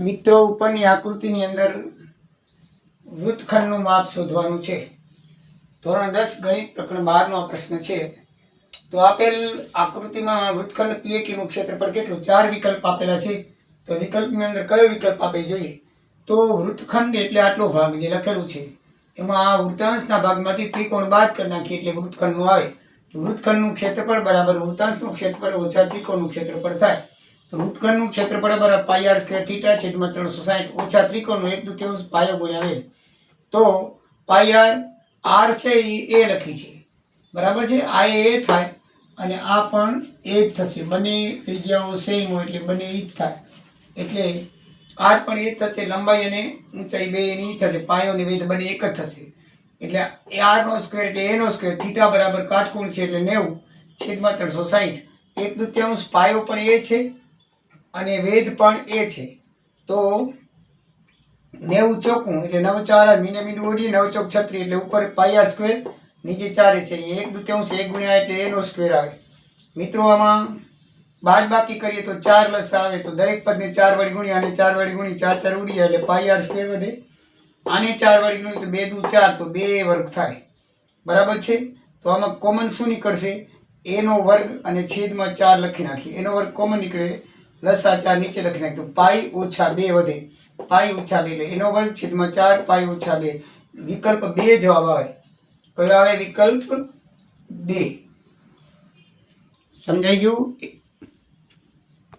મિત્રો ઉપરની આકૃતિની અંદર વૃત્તખંડનું માપ શોધવાનું છે. ધોરણ 10 ગણિત પ્રકરણ 12 નો પ્રશ્ન છે. તો આપેલ આકૃતિમાં વૃત્તખંડ PAQ નું ક્ષેત્રફળ કેટલું? 4 વિકલ્પ આપેલા છે. તો વિકલ્પની અંદર કયો વિકલ્પ આપે જોઈએ? તો વૃત્તખંડ એટલે આટલો ભાગ જે લખેલું છે એમાં આ વૃત્તાંશના ભાગમાંથી ત્રિકોણ બાદ કરી નાખીએ એટલે વૃત્તખંડનું આવે. તો વૃત્તખંડનું ક્ષેત્રફળ બરાબર વૃત્તાંશનું ક્ષેત્રફળ ઓછા ત્રિકોણનું ક્ષેત્રફળ થાય. તો વૃત્તખંડનું ક્ષેત્રફળ બરાબર પાઈ આર સ્ક્વેર થીટા છેદમાં 360 ઓછા ત્રિકોણનો 1/2 પાયો ગુણ્યા વેધ. તો પાઈ આર છે એ લખી છે બરાબર છે. આ એ થાય અને આ પણ એ જ થશે. બંને ત્રિજ્યાઓ સેમ હોય એટલે બંને એ જ થાય. એટલે આર પણ એ જ થશે. લંબાઈ અને ઊંચાઈ બે એની થશે. પાયો અને વેધ બંને એક જ થશે. એટલે આર નો સ્ક્વેર એટલે એ નો સ્ક્વેર. થીટા બરાબર કાટકોણ છે એટલે 90 છેદમાં 360. 1/2 પાયો પણ એ છે અને વેધ પણ એ છે. તો 90 ચોકું એટલે 9 4 મીને મીંડું ઉડી 9 ચોક 36 એટલે ઉપર પાઈ આર સ્ક્વેર નીચે 4 છે. 1/2 1 ગુણ્યા એટલે એ નો સ્ક્વેર આવે. મિત્રો આમાં બાદ બાકી કરીએ તો 4 લસા આવે. તો દરેક પદને 4 વડે ગુણ્યા અને 4 વડે ગુણી 4 4 ઉડી જાય એટલે પાઈ આર સ્ક્વેર વધે. આને 4 વડે ગુણી તો 2 દુ 4 તો 2 વર્ગ થાય બરાબર છે. તો આમાં કોમન શું નીકળશે? a નો વર્ગ અને છેદમાં 4 લખી નાખીએ. a નો વર્ગ કોમન નીકળે. લસા 4 નીચે લખી નાખીએ તો પાઈ ઓછા 2 વધે. પાઈ ઓછા 2 એટલે એનો વર્ગ છેદમાં 4 પાઈ ઓછા 2. વિકલ્પ 2 જવાબ આવે. કયો આવે? વિકલ્પ 2. સમજાઈ ગયું?